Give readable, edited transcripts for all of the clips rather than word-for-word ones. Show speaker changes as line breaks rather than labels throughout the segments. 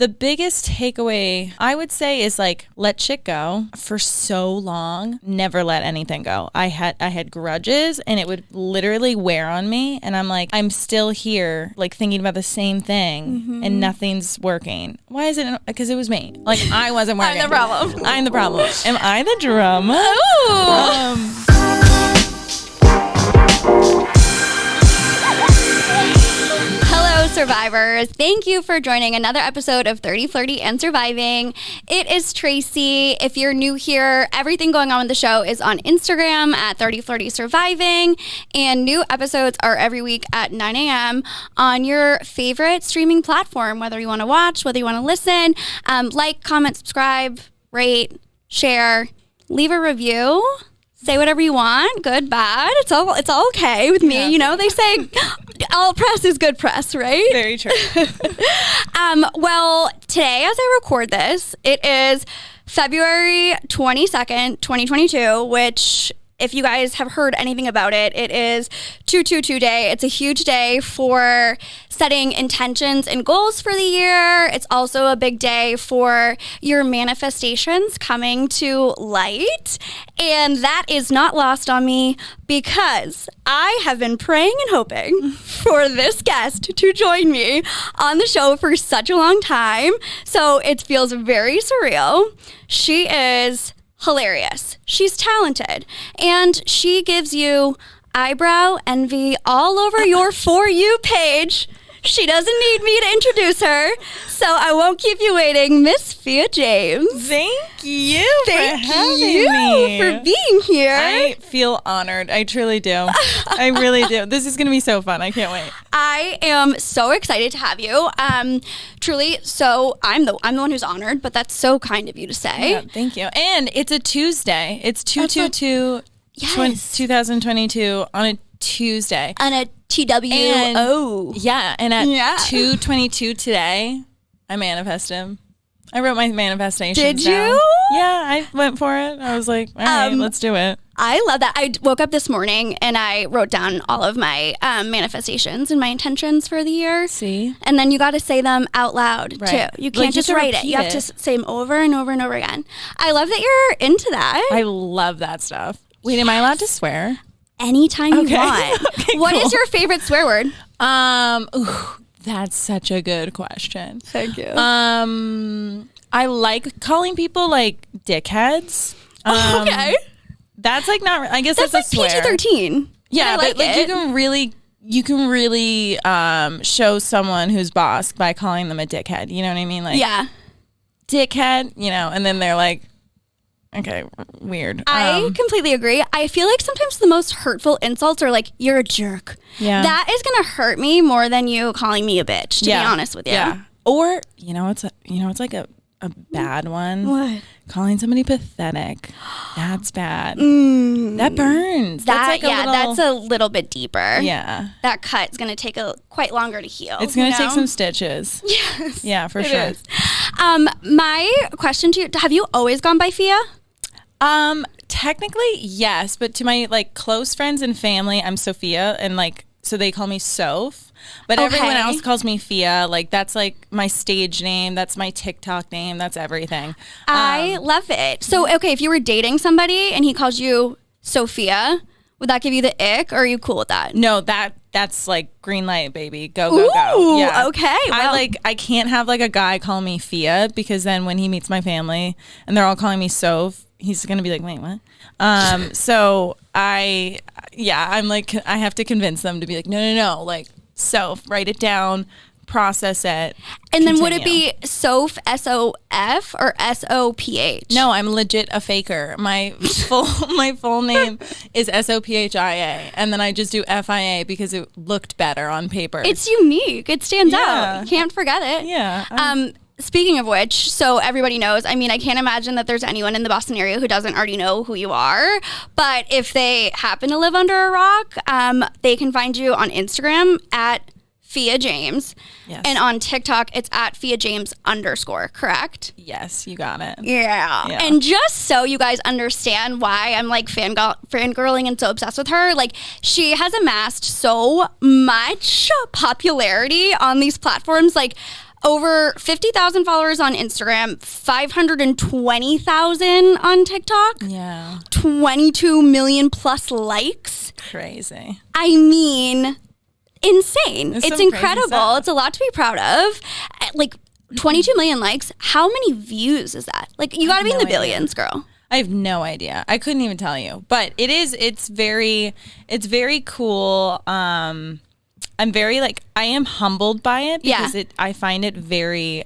The biggest takeaway I would say is like, let shit go. For so long, never let anything go. I had grudges and it would literally wear on me. And I'm like, I'm still here, like thinking about the same thing and nothing's working. Why is it? Because it was me. Like I wasn't working.
I'm the problem.
I'm the problem. Am I the drama?
Ooh. Survivors, thank you for joining another episode of 30, Flirty, and Surviving. It is Tracy. If you're new here, everything going on with the show is on Instagram at 30, Flirty, Surviving, and new episodes are every week at 9 a.m. on your favorite streaming platform, whether you want to watch, whether you want to listen. Like, comment, subscribe, rate, share, leave a review. Say whatever you want, good, bad. It's all okay with me. Yeah. You know, they say all press is good press, right?
Very true.
Well, today as I record this, it is February 22nd, 2022, which if you guys have heard anything about it, it is 222 Day. It's a huge day for setting intentions and goals for the year. It's also a big day for your manifestations coming to light. And that is not lost on me because I have been praying and hoping for this guest to join me on the show for such a long time. So it feels very surreal. She is hilarious. She's talented. And she gives you eyebrow envy all over your For You page. She doesn't need me to introduce her, so I won't keep you waiting. Miss Fia James.
Thank you for
being here.
I feel honored. I truly do. I really do. This is going to be so fun. I can't wait.
I am so excited to have you. Truly, so I'm the one who's honored, but that's so kind of you to say.
Yeah, thank you. And it's a Tuesday. It's 2/22, 2022 on a Tuesday.
On a TWO.
Yeah, and at 2:22 today, I manifested. I wrote my manifestation
down. Did you?
Yeah, I went for it. I was like, all right, let's do it.
I love that. I woke up this morning and I wrote down all of my manifestations and my intentions for the year.
See?
And then you got to say them out loud, too. You can't just write it. You have to say them over and over and over again. I love that you're into that.
I love that stuff. Wait, am I allowed to swear?
Anytime you want.
Okay,
what is your favorite swear word?
That's such a good question.
Thank you.
I like calling people like dickheads.
Okay.
That's like not. I guess that's a swear.
PG-13.
Yeah,
but
like you can really show someone who's boss by calling them a dickhead. You know what I mean? Like dickhead. You know, and then they're like, okay, weird.
I completely agree. I feel like sometimes the most hurtful insults are like, you're a jerk.
Yeah.
That is going to hurt me more than you calling me a bitch, to be honest with you.
Yeah. Or, it's like a bad one.
What?
Calling somebody pathetic. That's bad. That burns.
That's a little bit deeper.
Yeah.
That cut's going to take quite longer to heal.
It's going to take some stitches.
Yes.
Yeah, for sure.
Is. My question to you, have you always gone by Fia?
Technically, yes, but to my like close friends and family, I'm Sophia, and like so they call me Soph. But everyone else calls me Fia. Like that's like my stage name. That's my TikTok name. That's everything.
I love it. So okay, if you were dating somebody and he calls you Sophia, would that give you the ick, or are you cool with that?
No, that's like green light, baby. Go, go, go. Yeah.
Okay. Well.
I can't have like a guy call me Fia because then when he meets my family and they're all calling me Soph, he's going to be like, wait, what? So I'm like, I have to convince them to be like, no, like Soph, write it down, process it.
And then would it be Soph, S-O-F or S-O-P-H?
No, I'm legit a faker. My full name is S-O-P-H-I-A. And then I just do F-I-A because it looked better on paper.
It's unique. It stands out. You can't forget it.
Yeah.
Speaking of which, so everybody knows, I mean, I can't imagine that there's anyone in the Boston area who doesn't already know who you are. But if they happen to live under a rock, they can find you on Instagram at Fia James.
Yes.
And on TikTok, it's at Fia James _, correct?
Yes, you got it.
Yeah. And just so you guys understand why I'm like fangirling and so obsessed with her, like she has amassed so much popularity on these platforms. Like Over 50,000 followers on Instagram, 520,000 on TikTok.
Yeah.
22 million plus likes.
Crazy.
I mean, insane.
It's
It's
some crazy
incredible.
stuff.
It's a lot to be proud of. Like 22 million likes. How many views is that? Like you got to be in the billions, girl.
I have no idea. I couldn't even tell you. But it's very cool. I'm very I am humbled by it because I find it very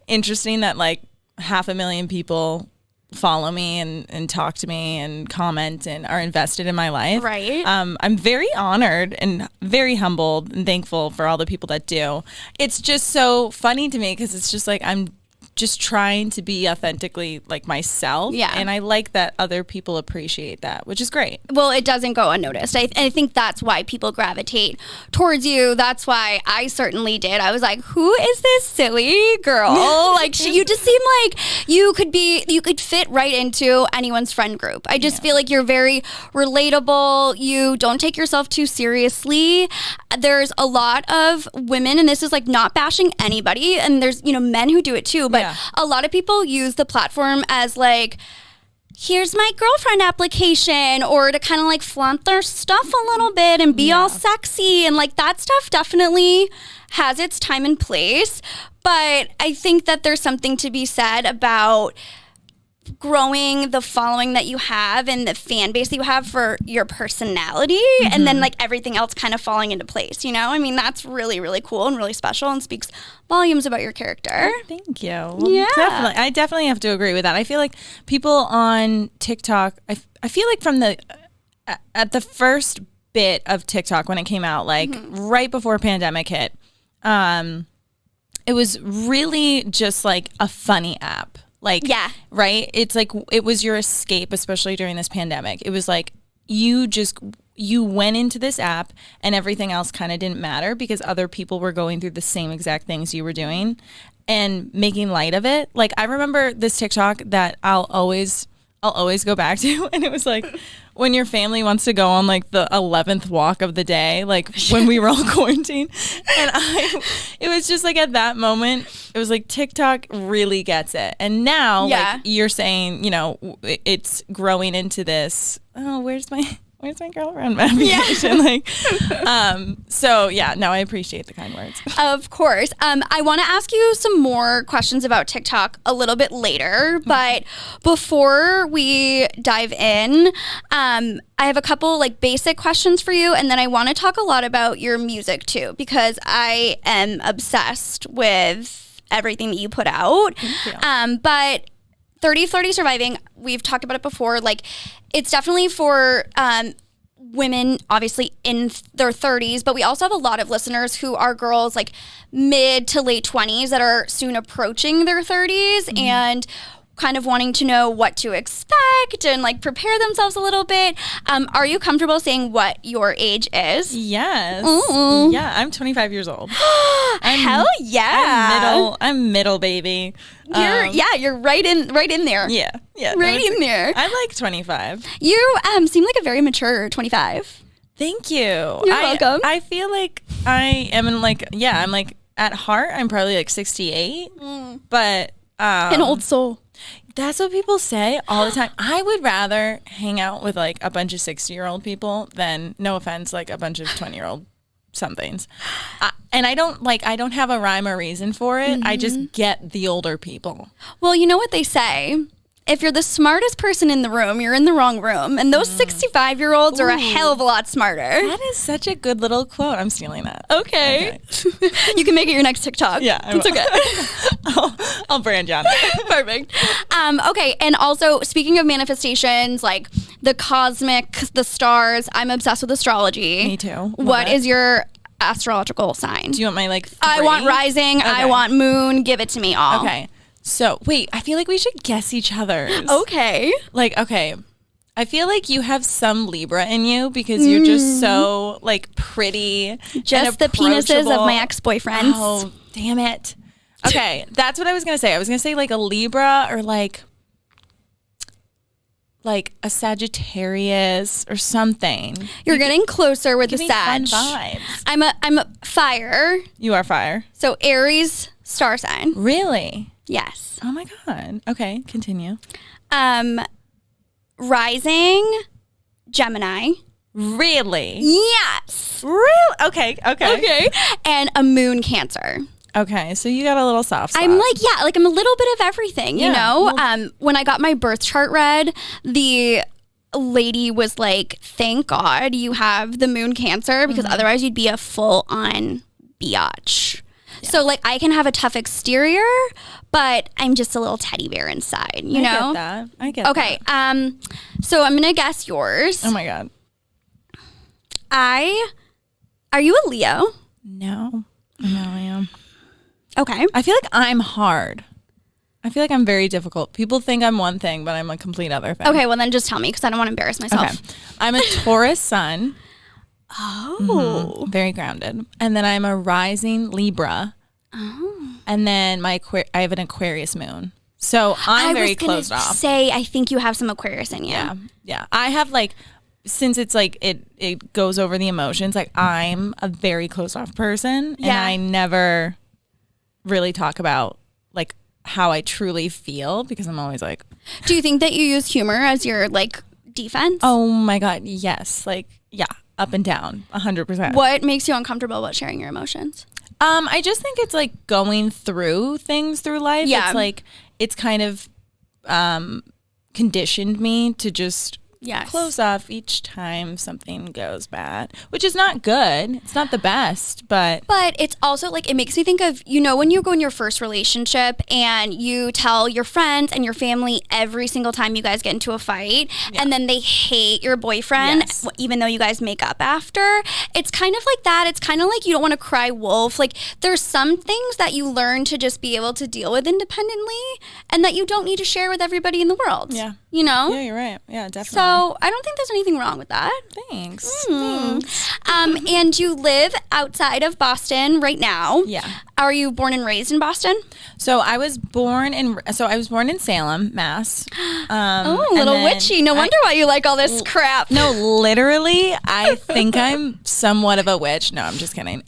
interesting that 500,000 people follow me and talk to me and comment and are invested in my life.
Right.
I'm very honored and very humbled and thankful for all the people that do. It's just so funny to me because it's just I'm just trying to be authentically myself.
Yeah.
And I like that other people appreciate that, which is great.
Well, it doesn't go unnoticed. I think that's why people gravitate towards you. That's why I certainly did. I was like, who is this silly girl? You just seem like you could fit right into anyone's friend group. I just feel like you're very relatable. You don't take yourself too seriously. There's a lot of women, and this is not bashing anybody, and there's, men who do it too, but a lot of people use the platform as here's my girlfriend application, or to kind of flaunt their stuff a little bit and be all sexy. And that stuff definitely has its time and place. But I think that there's something to be said about growing the following that you have and the fan base that you have for your personality, and then everything else kind of falling into place. I mean, that's really, really cool and really special and speaks volumes about your character.
Thank you. Well, definitely. I definitely have to agree with that. I feel like people on TikTok, I feel like from at the first bit of TikTok when it came out, right before pandemic hit, it was really just a funny app. Right? It's it was your escape, especially during this pandemic. It was you went into this app and everything else kind of didn't matter because other people were going through the same exact things you were doing and making light of it. I remember this TikTok that I'll always go back to, and it was when your family wants to go on the 11th walk of the day, when we were all quarantined. And it was just at that moment, it was TikTok really gets it. And now you're saying, it's growing into this, oh, where's my girlfriend application? So no, I appreciate the kind words.
Of course. I want to ask you some more questions about TikTok a little bit later, but before we dive in, I have a couple basic questions for you, and then I want to talk a lot about your music too, because I am obsessed with everything that you put out.
Thank you.
But 30 Flirty Surviving, we've talked about it before, it's definitely for women, obviously in their 30s, but we also have a lot of listeners who are girls mid to late 20s that are soon approaching their 30s and kind of wanting to know what to expect and prepare themselves a little bit. Are you comfortable saying what your age is?
Yes.
Ooh.
Yeah, I'm 25 years old.
Hell yeah.
I'm middle baby.
You're right in there.
Yeah.
Right in there.
I 25.
You seem like a very mature 25.
Thank you.
You're welcome.
I feel like I am I'm at heart I'm probably 68, but
an old soul.
That's what people say all the time. I would rather hang out with a bunch of 60-year-old people than, no offense, a bunch of 20-year-old somethings. And I don't have a rhyme or reason for it. I just get the older people.
Well, you know what they say? If you're the smartest person in the room, you're in the wrong room. And those 65-year-olds are a hell of a lot smarter.
That is such a good little quote. I'm stealing that.
Okay. You can make it your next TikTok.
Yeah.
It's okay.
I'll brand you on it.
Perfect. Okay. And also, speaking of manifestations, the cosmic, the stars, I'm obsessed with astrology.
Me too.
What is your astrological sign?
Do you want my
I want rising. Okay. I want moon. Give it to me all.
Okay. So, wait, I feel like we should guess each other's.
Okay.
Okay. I feel like you have some Libra in you because you're just so, pretty.
Just the penises of my ex-boyfriends.
Oh, damn it. Okay, that's what I was going to say. I was going to say, a Libra or, like a Sagittarius or something.
You're getting closer with the
Give me fun
Sag.
vibes.
I'm a fire.
You are fire.
So Aries star sign.
Really?
Yes.
Oh my God. Okay, continue.
Rising Gemini.
Really?
Yes.
Real? Okay.
And a moon Cancer.
Okay, so you got a little soft spot.
I'm like, I'm a little bit of everything, you know?
Well,
when I got my birth chart read, the lady was like, thank God you have the moon Cancer because otherwise you'd be a full-on biatch. Yeah. So, like, I can have a tough exterior, but I'm just a little teddy bear inside, you know?
I get that.
Okay, so I'm going to guess yours.
Oh, my God.
Are you a Leo?
No, I am.
Okay.
I feel like I'm hard. I feel like I'm very difficult. People think I'm one thing, but I'm a complete other thing.
Okay, well then just tell me because I don't want to embarrass myself. Okay.
I'm a Taurus sun.
Oh.
Very grounded. And then I'm a rising Libra.
Oh.
And then I have an Aquarius moon. So I'm very closed off.
I think you have some Aquarius in you.
Yeah. I have like, since it's like it goes over the emotions, like I'm a very closed off person. And I never really talk about like how I truly feel because I'm always like.
Do you think that you use humor as your like defense?
Oh my God, yes. Like, yeah, up and down, 100%.
What makes you uncomfortable about sharing your emotions?
I just think it's like going through things through life. Yeah. It's like, it's kind of conditioned me to just close off each time something goes bad, which is not good. It's not the best, but
it's also like, it makes me think of, you know, when you go in your first relationship and you tell your friends and your family every single time you guys get into a fight and then they hate your boyfriend, even though you guys make up after. It's kind of like that. It's kind of like you don't want to cry wolf. Like there's some things that you learn to just be able to deal with independently and that you don't need to share with everybody in the world.
Yeah.
You know?
Yeah, you're right. Yeah, definitely.
So I don't think there's anything wrong with that.
Thanks.
And you live outside of Boston right now.
Yeah.
Are you born and raised in Boston?
So I was born in Salem, Mass.
A little witchy. No wonder why you like all this crap.
No, literally, I think I'm somewhat of a witch. No, I'm just kidding.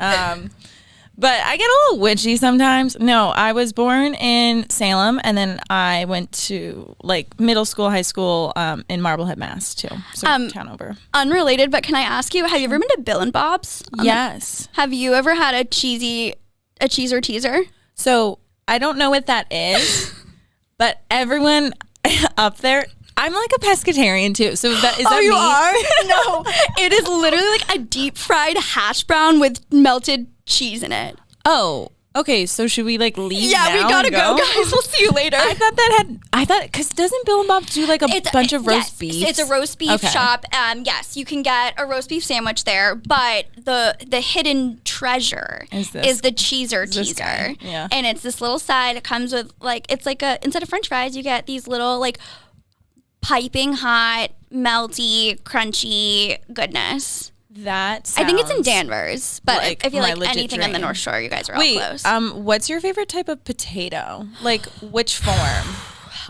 But I get a little witchy sometimes. No, I was born in Salem, and then I went to like middle school, high school in Marblehead, Mass, too. So town over.
Unrelated, but can I ask you, have you ever been to Bill and Bob's?
Yes.
Have you ever had a cheeser teaser?
So I don't know what that is, but everyone up there. I'm like a pescatarian too. So is that me?
Are? No, it is literally like a deep fried hash brown with melted cheese in it.
Oh, okay. So should we like leave?
Yeah,
now
we gotta
go,
guys. We'll see you later.
I thought because doesn't Bill and Bob do like a bunch of roast beef?
It's a roast beef shop. Yes, you can get a roast beef sandwich there, but the hidden treasure is the cheeser teaser.
Yeah,
and it's this little side. It comes with like instead of French fries, you get these little like piping hot, melty, crunchy goodness.
I
think it's in Danvers, but
like
I feel like anything on the North Shore, you guys are all close.
What's your favorite type of potato? Like which form?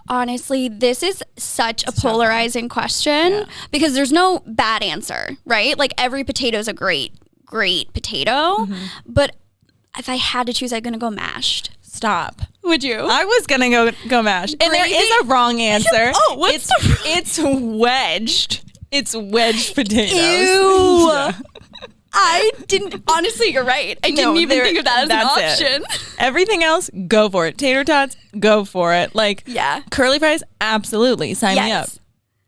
Honestly, this is such a polarizing question because there's no bad answer, right? Like every potato is a great potato, but if I had to choose, I'm gonna go mashed.
Stop.
Would you?
I was gonna go mashed, and there is a wrong answer. It's wedged. It's wedged potatoes.
Ew.
Yeah.
I didn't. Honestly, you're right. I didn't even think of that as an option.
Everything else, go for it. Tater tots, go for it. Like, curly fries, absolutely. Sign me up.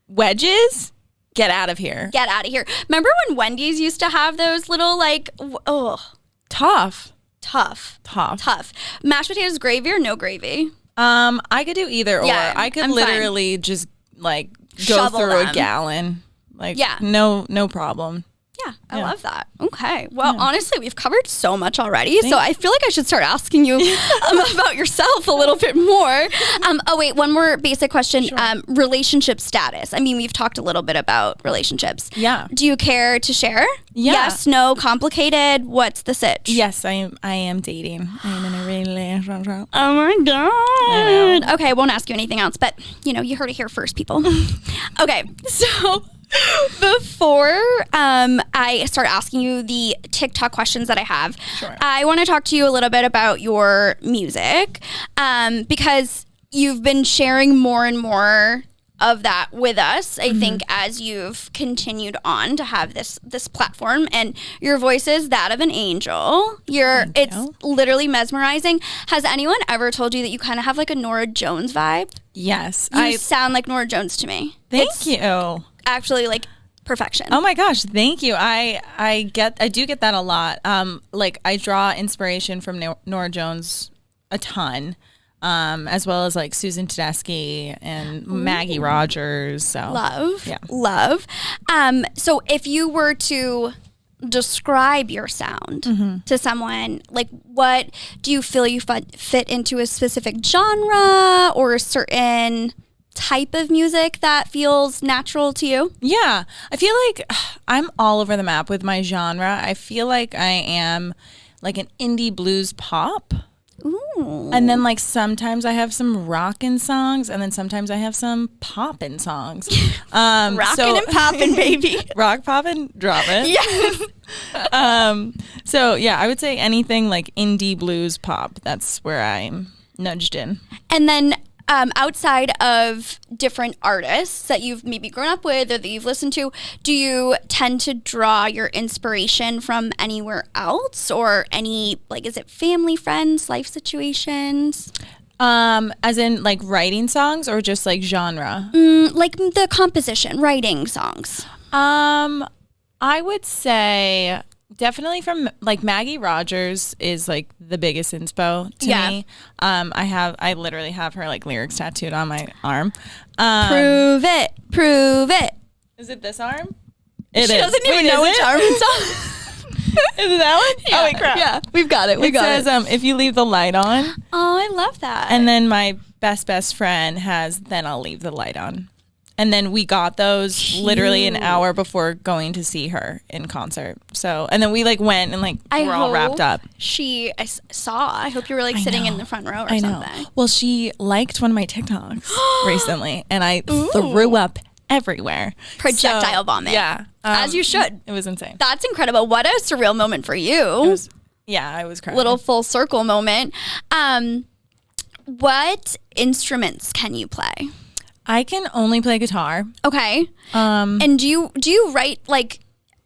Wedges, get out of here.
Get out of here. Remember when Wendy's used to have those little like,
Tough.
Mashed potatoes, gravy or no gravy?
I could do either or. I could literally just like go through a gallon. Like, no problem.
Yeah, I love that. Okay. Well, honestly, we've covered so much already. So I feel like I should start asking you about yourself a little bit more. Oh, wait, one more basic question. Sure. Relationship status. I mean, we've talked a little bit about relationships.
Yeah.
Do you care to share?
Yeah.
Yes, no, complicated. What's the sitch?
Yes, I am dating. I am in a relationship.
Oh my God.
I know.
Okay, I won't ask you anything else, but you heard it here first, people. Okay, so before I start asking you the TikTok questions that I have, I want to talk to you a little bit about your music, because you've been sharing more and more of that with us, I think, as you've continued on to have this platform, and your voice is that of an angel. It's literally mesmerizing. Has anyone ever told you that you kind of have like a Norah Jones vibe?
Yes.
You sound like Norah Jones to me.
Thank you.
Actually, like perfection.
Oh my gosh, thank you. I do get that a lot. Like I draw inspiration from Norah Jones a ton. As well as like Susan Tedeschi and Maggie Rogers. So
love. So if you were to describe your sound to someone, like what do you feel you fit into a specific genre or a certain type of music that feels natural to you?
Yeah, I feel like I'm all over the map with my genre. I feel like I am like an indie blues pop.
Ooh.
And then like sometimes I have some rockin' songs, and then sometimes I have some poppin' songs.
Rockin' and poppin', baby.
Rock, poppin', drop it.
Yes.
So yeah, I would say anything like indie blues pop. That's where I'm nudged in.
And then outside of different artists that you've maybe grown up with or that you've listened to, do you tend to draw your inspiration from anywhere else, or any, like, is it family, friends, life situations?
As in like writing songs or just like genre?
Like the composition, writing songs.
I would say definitely from like Maggie Rogers is like the biggest inspo to me. I literally have her like lyrics tattooed on my arm.
Prove it.
Is it this arm?
She doesn't even know which arm it's on.
Is it that one?
Yeah.
Oh wait, crap.
Yeah, we've got it.
It says if you leave the light on.
Oh, I love that.
And then my best friend has then I'll leave the light on. And then we got those literally an hour before going to see her in concert. So, and then we like went and like we're all wrapped up.
I hope you were like sitting in the front row or something.
Well, she liked one of my TikToks recently, and I threw up everywhere.
Projectile vomit.
Yeah.
As you should.
It was insane.
That's incredible. What a surreal moment for you.
I was crying.
Little full circle moment. What instruments can you play?
I can only play guitar.
Okay. And do you write, like,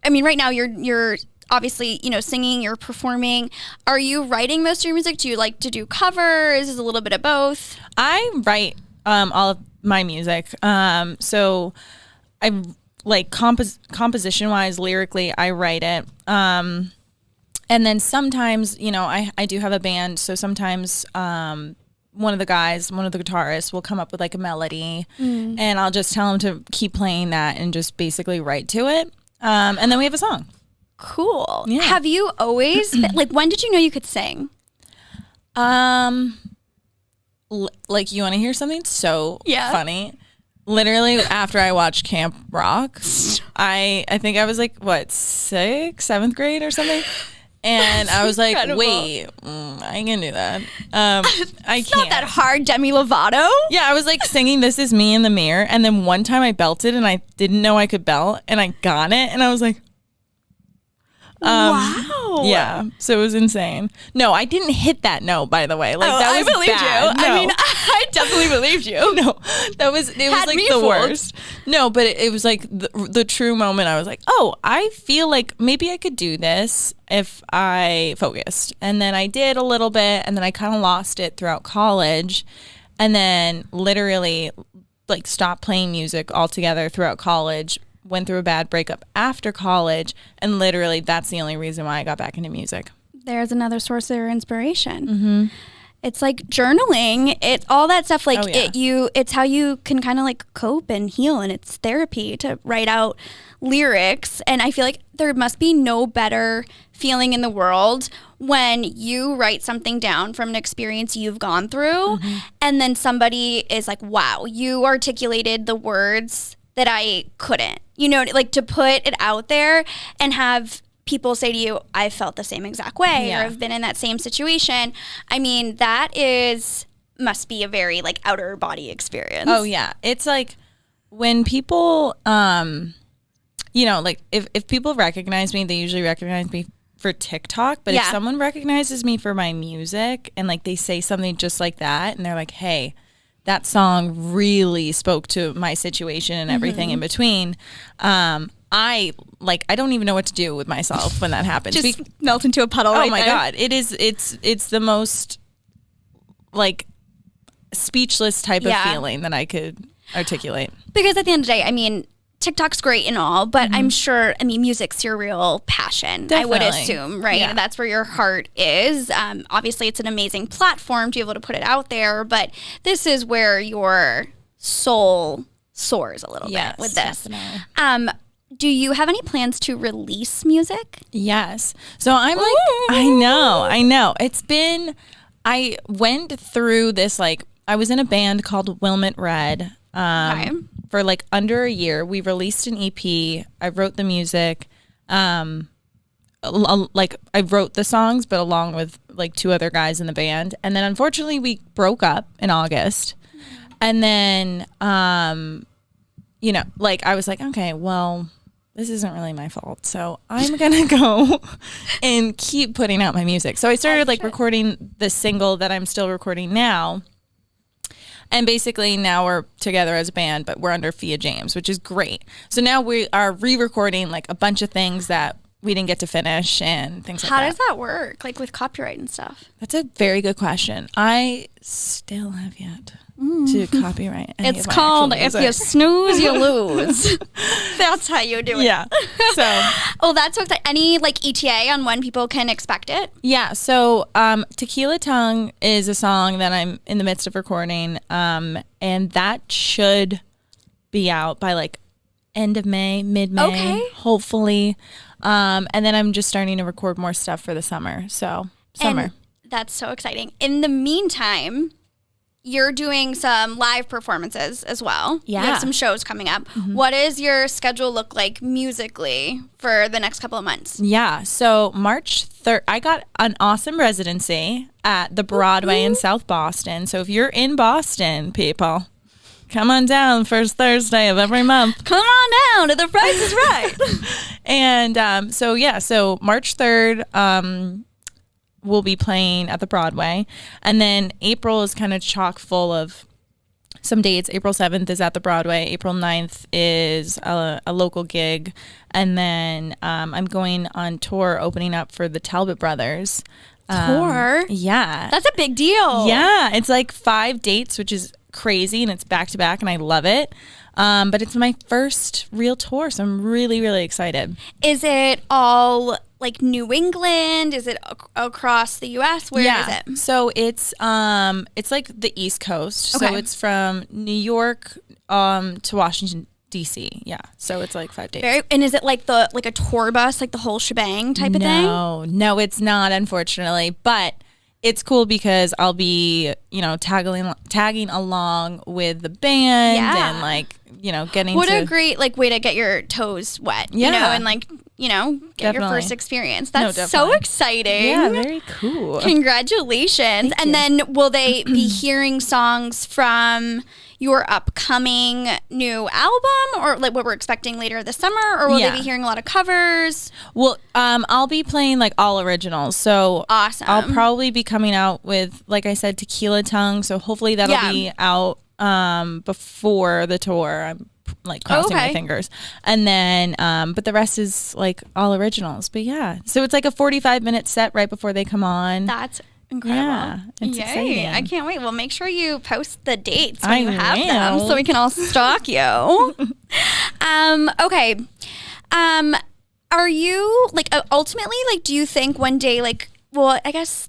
I mean, right now you're obviously, singing, you're performing. Are you writing most of your music? Do you like to do covers? Is it a little bit of both? I
write all of my music. So I like composition wise, lyrically, I write it. And then sometimes, I do have a band. So sometimes, one of the guitarists will come up with like a melody and I'll just tell him to keep playing that and just basically write to it. And then we have a song.
Cool.
Yeah.
Have you always been, like, when did you know you could sing?
Like, you want to hear something so funny? Literally after I watched Camp Rock, I think I was like, what, 6th, 7th grade or something? And I was like, wait, I can do that. I can't.
It's not that hard, Demi Lovato.
Yeah, I was like singing This Is Me in the mirror. And then one time I belted and I didn't know I could belt and I got it. And I was like,
wow.
Yeah, so it was insane. No, I didn't hit that note, by the way. Like, that was
I believed
bad.
you.
No.
I mean, I definitely believed you.
No, it was like the worst. No, but it was like the true moment. I was like, oh, I feel like maybe I could do this if I focused. And then I did a little bit, and then I kind of lost it throughout college. And then literally like stopped playing music altogether throughout college. Went through a bad breakup after college, and literally that's the only reason why I got back into music.
There's another source of your inspiration.
Mm-hmm.
It's like journaling. It's all that stuff. Like it's how you can kind of like cope and heal, and it's therapy to write out lyrics. And I feel like there must be no better feeling in the world when you write something down from an experience you've gone through, and then somebody is like, wow, you articulated the words that I couldn't, you know, like to put it out there and have people say to you, I felt the same exact way, or I've been in that same situation. I mean, that must be a very like outer body experience.
Oh yeah. It's like when people, you know, like if people recognize me, they usually recognize me for TikTok, but if someone recognizes me for my music and like they say something just like that and they're like, hey, that song really spoke to my situation and everything in between, I don't even know what to do with myself when that happens.
Just melt into a puddle.
Oh my God. It's the most like speechless type of feeling that I could articulate.
Because at the end of the day, I mean, TikTok's great and all, but I'm sure, I mean, music's your real passion. Definitely. I would assume, right? Yeah. That's where your heart is. Obviously, it's an amazing platform to be able to put it out there, but this is where your soul soars a little bit with this. Definitely. Do you have any plans to release music?
Yes. So I'm like, I know. I went through this, like, I was in a band called Wilmot Red. For like under a year. We released an EP. I wrote the music. Like I wrote the songs, but along with like 2 other guys in the band. And then unfortunately we broke up in August. And then, you know, like I was like, okay, well, this isn't really my fault. So I'm going to go and keep putting out my music. So I started like recording the single that I'm still recording now. And basically now we're together as a band, but we're under Fia James, which is great. So now we are re-recording like a bunch of things that we didn't get to finish and things like that.
How does that work? Like with copyright and stuff?
That's a very good question. I still have yet to copyright any
It's called if you snooze, you lose. That's how you do it.
Yeah. So.
Oh, that's so exciting. Any like ETA on when people can expect it?
Yeah. So Tequila Tongue is a song that I'm in the midst of recording. And that should be out by like end of May, mid-May, hopefully. And then I'm just starting to record more stuff for the summer. So summer.
And that's so exciting. In the meantime, you're doing some live performances as well. Yeah. You have some shows coming up. What does your schedule look like musically for the next couple of months? Yeah.
So March 3rd, I got an awesome residency at the Broadway in South Boston. So if you're in Boston, people, come on down first Thursday of every month.
Come on down to The Price is Right.
And so March 3rd, we'll be playing at the Broadway. And then April is kind of chock full of some dates. April 7th is at the Broadway. April 9th is a local gig. And then I'm going on tour opening up for the Talbot Brothers.
Tour?
Yeah.
That's a big deal.
Yeah. It's like 5 dates, which is crazy, and it's back to back, and I love it. But it's my first real tour, so I'm really, really excited.
Is it all like New England? Is it across the U.S.? Where is it?
So it's like the East Coast. Okay. So it's from New York to Washington D.C. Yeah, so it's like 5 days.
And is it like a tour bus, like the whole shebang type of thing?
No, it's not, unfortunately, but it's cool because I'll be, you know, tagging along with the band and like, you know, getting
What a great like way to get your toes wet, you know, and like, you know, get your first experience. That's so exciting.
Yeah, very cool.
Congratulations.
Thank you.
Then will they be hearing songs from your upcoming new album, or like what we're expecting later this summer, or will they be hearing a lot of covers?
Well, I'll be playing like all originals. So
awesome.
I'll probably be coming out with, like I said, Tequila Tongue. So hopefully that'll be out before the tour. I'm like crossing my fingers. And then but the rest is like all originals. But yeah, so it's like a 45-minute set right before they come on.
That's incredible.
Yeah, it's exciting.
I can't wait. Well, make sure you post the dates when you have them so we can all stalk you. Okay. Are you like ultimately, like, do you think one day, like, well, I guess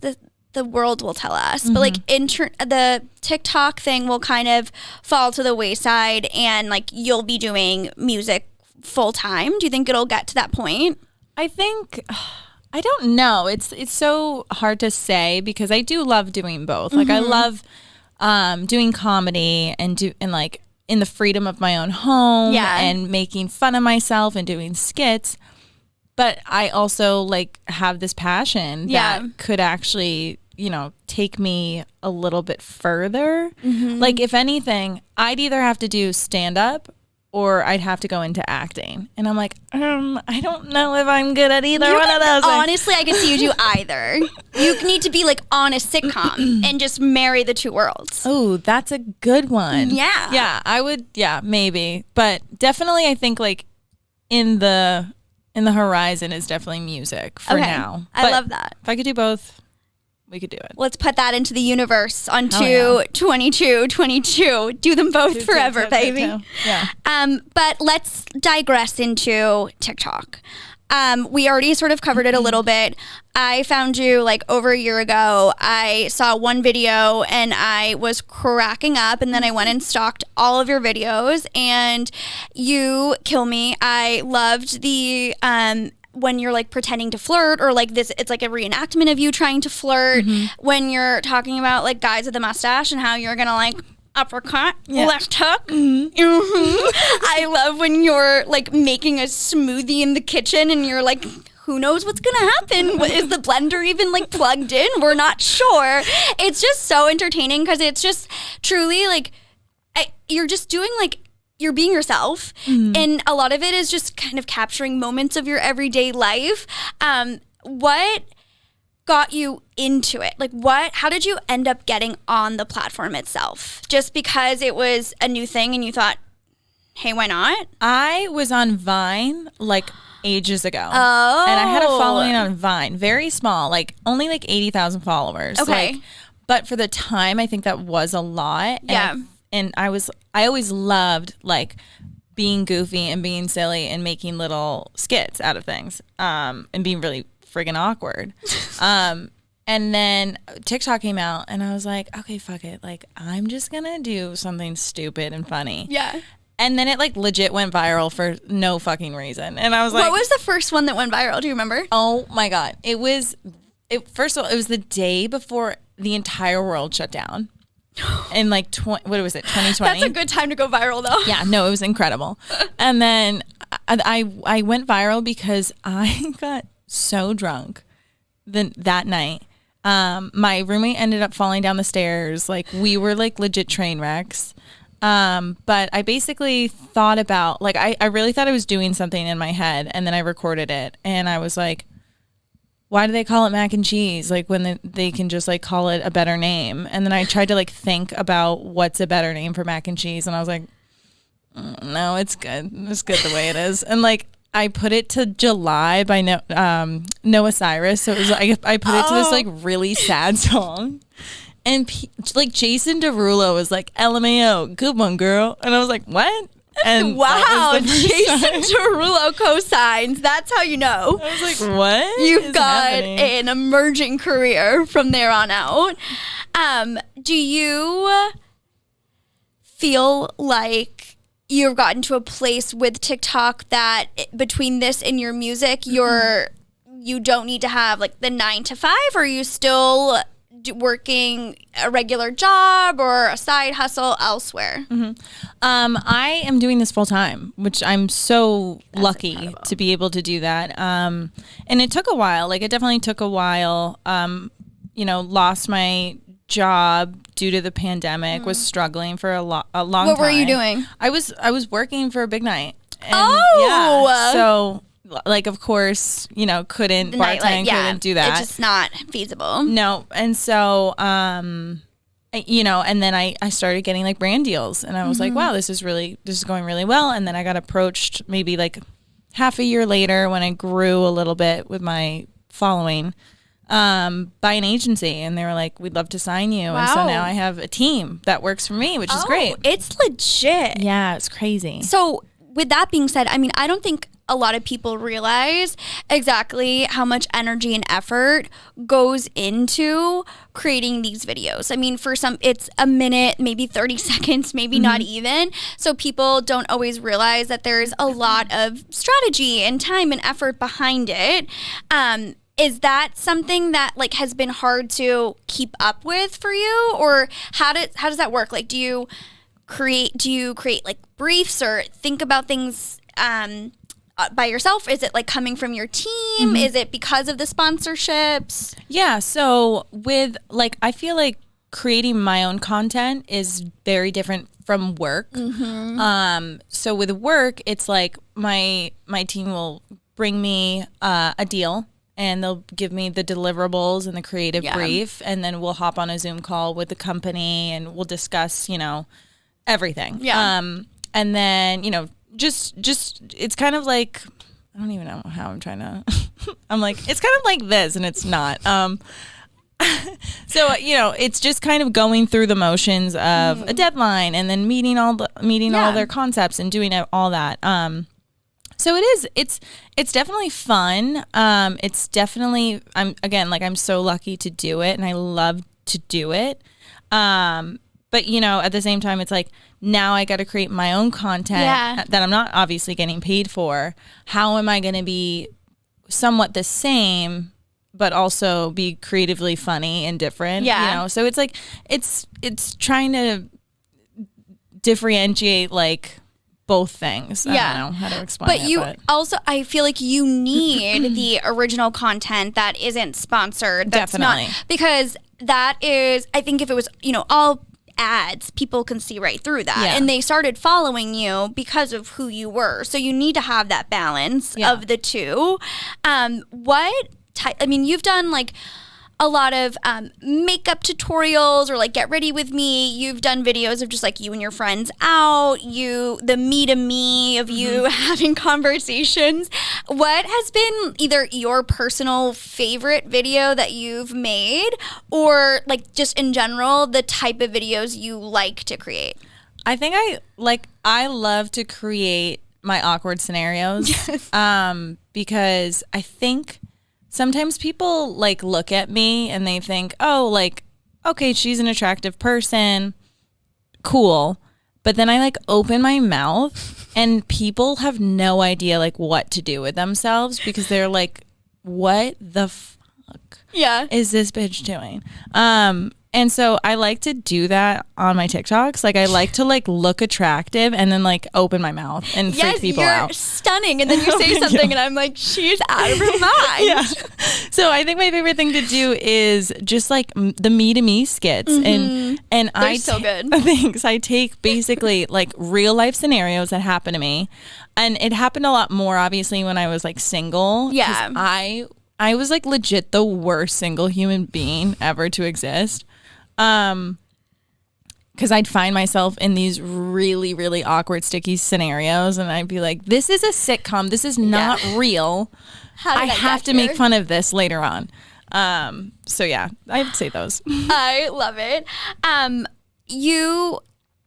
the world will tell us. But like the TikTok thing will kind of fall to the wayside, and like you'll be doing music full time. Do you think it'll get to that point?
I think, I don't know. It's so hard to say because I do love doing both. Like I love doing comedy and like in the freedom of my own home and making fun of myself and doing skits. But I also like have this passion that could actually, take me a little bit further. Like if anything, I'd either have to do stand up or I'd have to go into acting. And I'm like, I don't know if I'm good at either one of those.
Honestly, I can see you do either. You need to be like on a sitcom and just marry the two worlds.
Oh, that's a good one.
Yeah.
Yeah, I would, maybe. But definitely I think like in the horizon is definitely music for now.
I love that.
If I could do both, we could do it.
Let's put that into the universe on 22. Do them both forever, baby.
Yeah.
But let's digress into TikTok. We already sort of covered it a little bit. I found you like over a year ago. I saw one video and I was cracking up, and then I went and stalked all of your videos, and you kill me. I loved the when you're like pretending to flirt, or like this, it's like a reenactment of you trying to flirt, when you're talking about like guys with a mustache and how you're gonna like uppercut, left hook. I love when you're like making a smoothie in the kitchen and you're like, who knows what's gonna happen? Is the blender even like plugged in? We're not sure. It's just so entertaining because it's just truly like you're just doing like, you're being yourself, and a lot of it is just kind of capturing moments of your everyday life. What got you into it? Like how did you end up getting on the platform itself? Just because it was a new thing and you thought, hey, why not?
I was on Vine like ages ago. Oh. And I had a following on Vine, very small, like only like 80,000 followers.
Okay.
Like, but for the time, I think that was a lot.
Yeah.
And I always loved like being goofy and being silly and making little skits out of things, and being really friggin' awkward. And then TikTok came out and I was like, okay, fuck it. Like, I'm just gonna do something stupid and funny.
Yeah.
And then it like legit went viral for no fucking reason. And I was like,
what was the first one that went viral? Do you remember?
Oh my God. First of all, it was the day before the entire world shut down. In like, what was it, 2020?
That's a good time to go viral though.
Yeah, no, it was incredible. And then I went viral because I got so drunk that night. My roommate ended up falling down the stairs. Like, we were like legit train wrecks. But I basically thought about, like, I really thought I was doing something in my head, and then I recorded it and I was like, why do they call it mac and cheese? Like, when they can just like call it a better name. And then I tried to like think about what's a better name for mac and cheese. And I was like, no, it's good. It's good the way it is. And like, I put it to July by Noah Cyrus. So it was like, I put it to this like really sad song. And like Jason Derulo was like, LMAO, good one, girl. And I was like, what? And
wow, Jason Derulo co-signs. That's how you know.
I was like, what?
You've got an emerging career from there on out. Do you feel like you've gotten to a place with TikTok that between this and your music, you don't need to have like the 9 to 5, or are you still working a regular job or a side hustle elsewhere?
I am doing this full time, which I'm so lucky
incredible
to be able to do that. And it took a while. Like, it definitely took a while. Lost my job due to the pandemic, was struggling for a long time.
What were you doing?
I was working for a big night. And
so
like, of course, couldn't bartend, couldn't do that.
It's just not feasible.
No. And so, and then I started getting like brand deals, and I was like, wow, this is going really well. And then I got approached maybe like half a year later, when I grew a little bit with my following, by an agency, and they were like, we'd love to sign you. Wow. And so now I have a team that works for me, which is great.
It's legit.
Yeah, it's crazy.
So with that being said, I mean, I don't think a lot of people realize exactly how much energy and effort goes into creating these videos. I mean, for some, it's a minute, maybe 30 seconds, maybe not even. So people don't always realize that there's a lot of strategy and time and effort behind it. Is that something that like has been hard to keep up with for you, or how does that work? Like, do you create like briefs or think about things by yourself? Is it like coming from your team? Is it because of the sponsorships?
Yeah. So with like, I feel like creating my own content is very different from work. So with work, it's like my team will bring me a deal, and they'll give me the deliverables and the creative brief, and then we'll hop on a Zoom call with the company and we'll discuss, everything. And then, just it's kind of like, I don't even know how I'm trying to I'm like, it's kind of like this, and it's not. So, it's just kind of going through the motions of a deadline, and then meeting all their concepts and doing all that. So it's definitely fun. It's definitely, I'm so lucky to do it, and I love to do it. But at the same time, it's like, now I got to create my own content that I'm not obviously getting paid for. How am I going to be somewhat the same, but also be creatively funny and different? So it's like, it's trying to differentiate like both things. I don't know how to explain it. But
also, I feel like you need the original content that isn't sponsored. That's
definitely.
Because that is, I think if it was, all ads, people can see right through that. And they started following you because of who you were. So you need to have that balance of the two. You've done like a lot of makeup tutorials, or like get ready with me. You've done videos of just like you and your friends out, the me to me of you having conversations. What has been either your personal favorite video that you've made, or like just in general, the type of videos you like to create?
I think I love to create my awkward scenarios. Because I think sometimes people like look at me and they think, oh, like, okay, she's an attractive person. Cool. But then I like open my mouth and people have no idea like what to do with themselves, because they're like, what the fuck is this bitch doing? And so I like to do that on my TikToks. Like, I like to like look attractive and then like open my mouth and freak people out.
You're stunning. And then you say something and I'm like, she's out of her mind.
So I think my favorite thing to do is just like the me to me skits. And
they're so good.
Thanks. I take basically like real life scenarios that happen to me. And it happened a lot more obviously when I was like single.
Yeah.
I was like legit the worst single human being ever to exist. Because I'd find myself in these really, really awkward, sticky scenarios, and I'd be like, this is a sitcom. This is not real. I have to make fun of this later on. So yeah, I'd say those.
I love it. You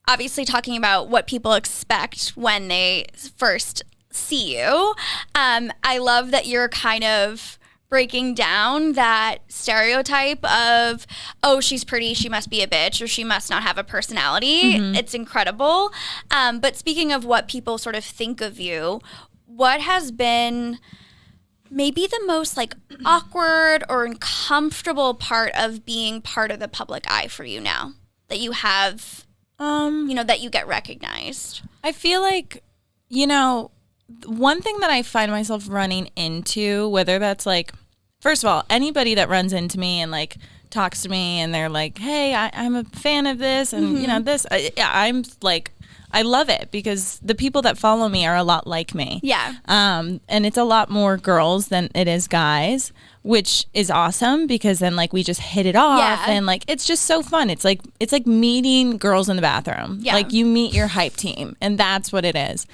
obviously talking about what people expect when they first see you. I love that you're kind of breaking down that stereotype of, oh, she's pretty, she must be a bitch, or she must not have a personality. It's incredible. But speaking of what people sort of think of you, what has been maybe the most like awkward or uncomfortable part of being part of the public eye for you now that you have, that you get recognized?
I feel like, one thing that I find myself running into, whether that's like, first of all, anybody that runs into me and like talks to me and they're like, hey, I'm a fan of this and this, I'm like, I love it because the people that follow me are a lot like me.
Yeah.
And it's a lot more girls than it is guys, which is awesome because then like we just hit it off and like it's just so fun. It's like meeting girls in the bathroom. Yeah. Like you meet your hype team and that's what it is.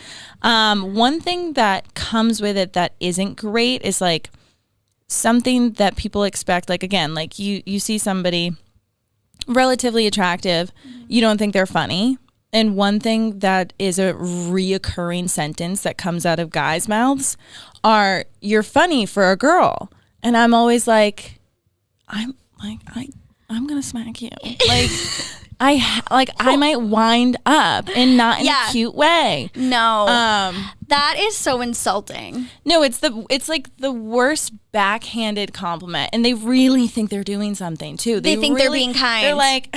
One thing that comes with it that isn't great is like something that people expect, like again, like you see somebody relatively attractive, you don't think they're funny. And one thing that is a reoccurring sentence that comes out of guys' mouths are, "You're funny for a girl." And I'm always like, I'm gonna smack you. Like, I might wind up, and not in a cute way.
No, that is so insulting.
No, it's like the worst backhanded compliment, and they really think they're doing something too.
They think they're being kind.
They're like,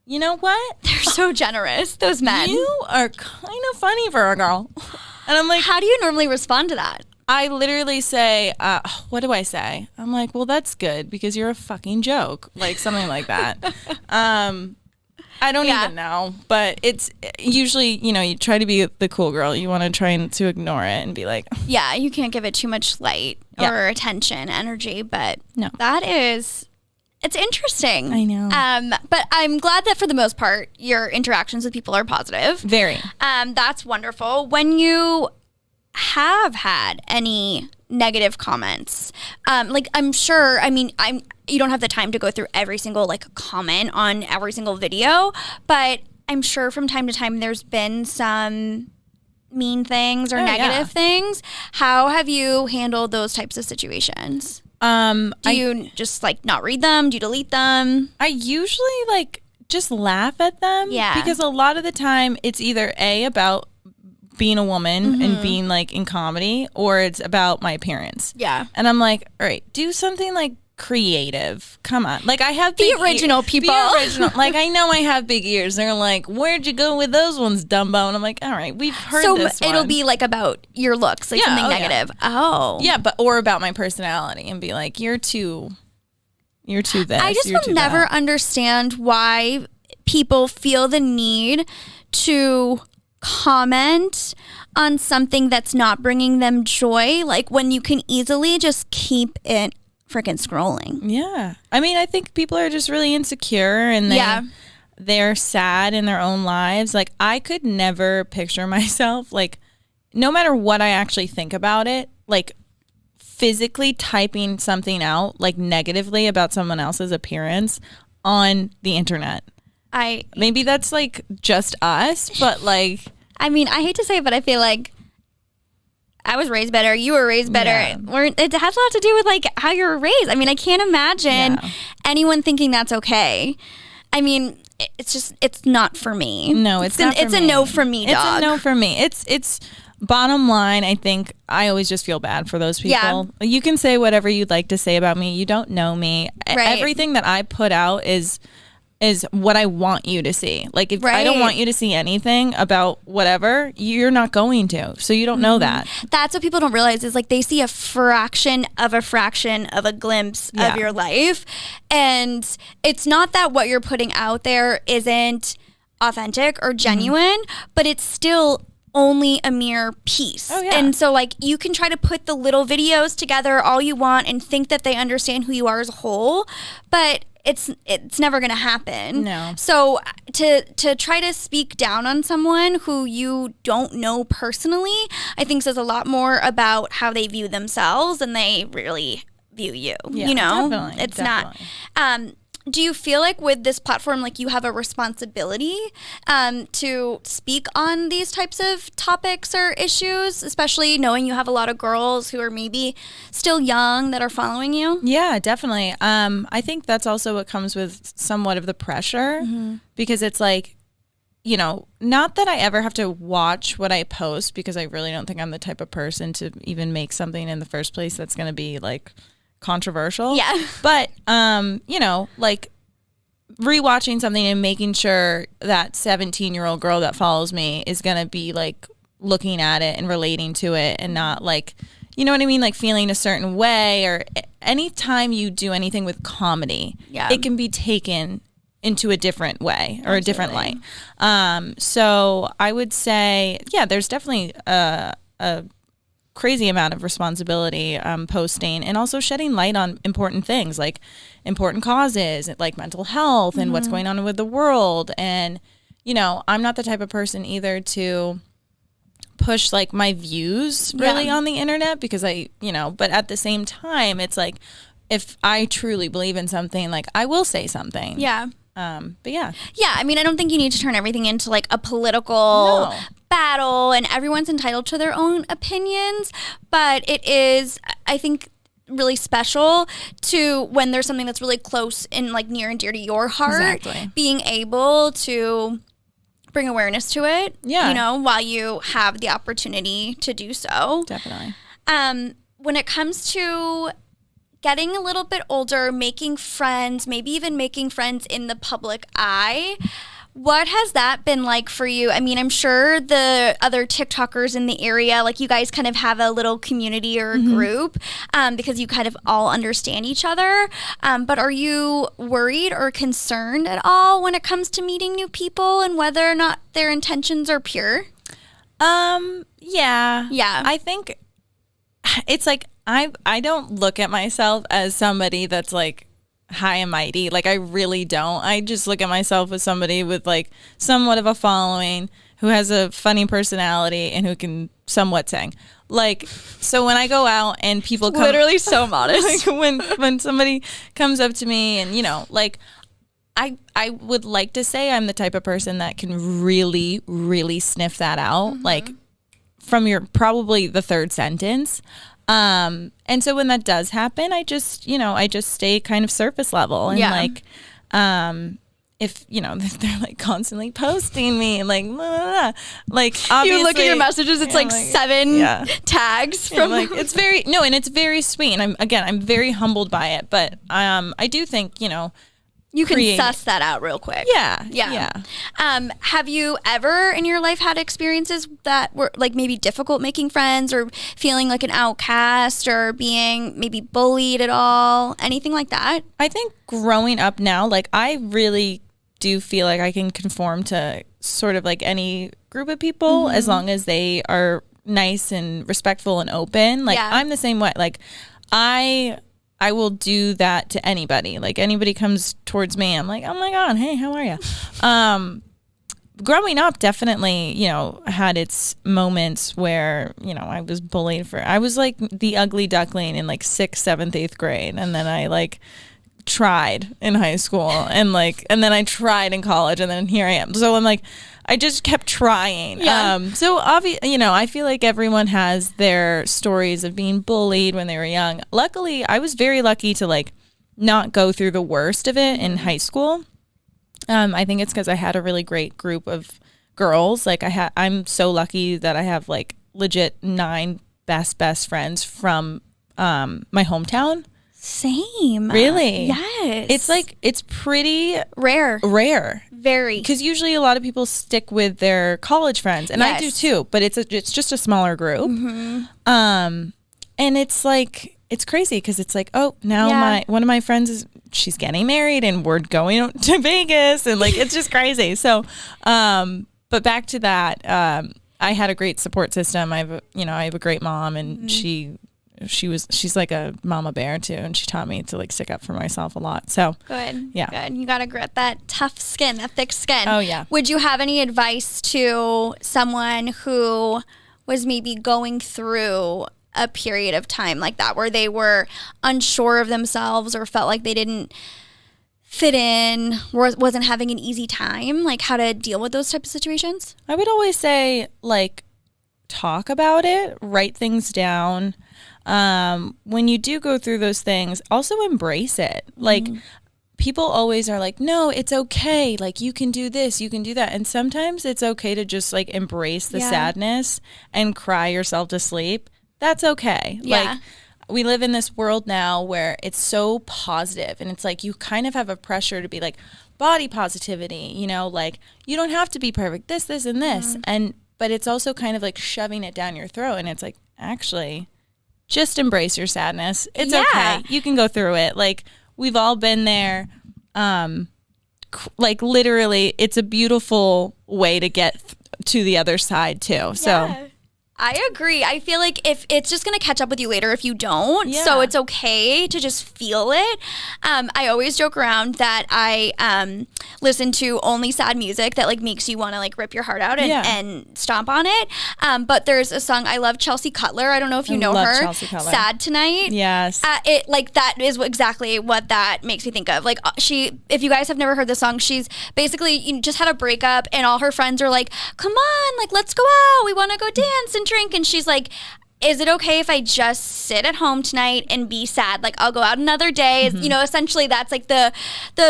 you know what?
They're so generous, those men.
You are kind of funny for a girl. And I'm like,
how do you normally respond to that?
I literally say, what do I say? I'm like, well, that's good because you're a fucking joke. Like something like that. I don't even know. But it's usually, you try to be the cool girl. You want to try to ignore it and be like.
Yeah, you can't give it too much light or attention, energy. But no, it's interesting.
I know.
But I'm glad that for the most part, your interactions with people are positive.
Very.
That's wonderful. When you have had any negative comments, I'm sure, you don't have the time to go through every single comment on every single video, but I'm sure from time to time there's been some mean things or negative things. How have you handled those types of situations? Do you just not read them? Do you delete them?
I usually just laugh at them.
Yeah.
Because a lot of the time it's either about being a woman and being in comedy, or it's about my appearance.
Yeah.
And I'm like, all right, do something creative. Come on. I have
the original people.
The original. I know I have big ears. They're like, where'd you go with those ones, Dumbo? And I'm like, all right, we've heard this one.
It'll be about your looks, something negative.
Yeah.
Oh.
Yeah, or about my personality and be like, you're too this.
I just will never understand why people feel the need to comment on something that's not bringing them joy, when you can easily just keep it freaking scrolling.
Yeah. I think people are just really insecure, and they're sad in their own lives. I could never picture myself, no matter what I actually think about it, physically typing something out, negatively about someone else's appearance on the internet. Maybe that's just us, but I
hate to say it, but I feel like I was raised better. You were raised better. Yeah. It has a lot to do with how you were raised. I can't imagine anyone thinking that's okay. It's not for me.
No, it's not for me.
It's a no for me, dog.
It's a no for me. It's bottom line. I think I always just feel bad for those people. Yeah. You can say whatever you'd like to say about me. You don't know me. Right. Everything that I put out is what I want you to see. If I don't want you to see anything about whatever, you're not going to. So you don't know that.
That's what people don't realize is they see a fraction of a glimpse of your life. And it's not that what you're putting out there isn't authentic or genuine, but it's still only a mere piece. Oh, yeah. And so you can try to put the little videos together all you want and think that they understand who you are as a whole, but it's never going to happen.
No.
So to try to speak down on someone who you don't know personally, I think says a lot more about how they view themselves than they really view you.
Yeah, definitely,
it's definitely not. Do you feel with this platform, you have a responsibility to speak on these types of topics or issues, especially knowing you have a lot of girls who are maybe still young that are following you?
Yeah, definitely. I think that's also what comes with somewhat of the pressure, because it's not that I ever have to watch what I post, because I really don't think I'm the type of person to even make something in the first place that's going to be controversial.
Yeah.
But, rewatching something and making sure that 17-year-old girl that follows me is going to be looking at it and relating to it, and not you know what I mean? Feeling a certain way, or anytime you do anything with comedy, it can be taken into a different way or a different light. So I would say, there's definitely a crazy amount of responsibility posting, and also shedding light on important things, important causes, mental health and what's going on with the world. And I'm not the type of person either to push my views really on the internet, because but at the same time, it's if I truly believe in something, I will say something. But yeah.
Yeah, I mean, I don't think you need to turn everything into like a political battle, and everyone's entitled to their own opinions. But it is, I think, really special to when there's something that's really close and like near and dear to your heart, being able to bring awareness to it, you know, while you have the opportunity to do so.
Definitely.
When it comes to getting a little bit older, making friends, maybe even making friends in the public eye, what has that been like for you? I mean, I'm sure the other TikTokers in the area, like you guys kind of have a little community or a group because you kind of all understand each other. But are you worried or concerned at all when it comes to meeting new people and whether or not their intentions are pure?
Yeah. I think it's like, I don't look at myself as somebody that's like high and mighty. Like I really don't. I just look at myself as somebody with like somewhat of a following, who has a funny personality and who can somewhat sing. Like, so when I go out and people come,
literally so modest.
Like when somebody comes up to me and, you know, like I would like to say I'm the type of person that can really, really sniff that out. Like from your probably the third sentence. And so when that does happen, I just stay kind of surface level and like, if, you know, they're like constantly posting me like, blah, blah, blah. Like obviously
you look at your messages, it's like 7 tags from
like, it's very, and it's very sweet. And I'm very humbled by it, but, I do think, you know,
you can suss that out real quick.
Yeah.
Have you ever in your life had experiences that were like maybe difficult making friends or feeling like an outcast or being maybe bullied at all? Anything like that?
I think growing up now, like I really do feel like I can conform to sort of like any group of people as long as they are nice and respectful and open. Like I'm the same way. Like I will do that to anybody. Like anybody comes towards me, I'm like, oh my God, hey, how are you? Growing up definitely, you know, had its moments where, you know, I was bullied I was like the ugly duckling in like 6th, 7th, 8th grade. And then I like tried in high school and then I tried in college and then here I am. So I'm like, I just kept trying. So obviously, you know, I feel like everyone has their stories of being bullied when they were young. Luckily, I was very lucky to like not go through the worst of it in high school. I think it's because I had a really great group of girls. Like I'm so lucky that I have like legit 9 best friends from my hometown.
Same.
Really?
Yes.
It's like, it's pretty
rare. Very.
Because usually a lot of people stick with their college friends, and I do too, but it's just a smaller group. And it's like, it's crazy because it's like, oh, now one of my friends she's getting married and we're going to Vegas, and like, it's just crazy. So, but back to that, I had a great support system. I have a great mom, and she's like a mama bear too, and she taught me to like stick up for myself a lot. So
good. You gotta grit that tough skin, that thick skin.
Oh yeah.
Would you have any advice to someone who was maybe going through a period of time like that where they were unsure of themselves or felt like they didn't fit in, wasn't having an easy time, like how to deal with those types of situations?
I would always say like talk about it, write things down. When you do go through those things, also embrace it. Like people always are like, no, it's okay. Like you can do this, you can do that. And sometimes it's okay to just like embrace the sadness and cry yourself to sleep. That's okay. Like we live in this world now where it's so positive, and it's like you kind of have a pressure to be like body positivity, you know, like you don't have to be perfect, this, and this. But it's also kind of like shoving it down your throat. And it's like, actually, just embrace your sadness. It's okay. You can go through it. Like we've all been there. Like literally, it's a beautiful way to get to the other side too. So
I agree. I feel like if it's just going to catch up with you later if you don't.
Yeah.
So it's okay to just feel it. I always joke around that I listen to only sad music that like makes you want to like rip your heart out and stomp on it. But there's a song, I love Chelsea Cutler. I don't know if you know her.
Chelsea Cutler.
Sad Tonight.
Yes.
It like that is exactly what that makes me think of. Like if you guys have never heard the song, she's basically just had a breakup and all her friends are like, come on, like let's go out. We want to go dance and drink. And she's like, is it okay if I just sit at home tonight and be sad? Like I'll go out another day. You know, essentially that's like the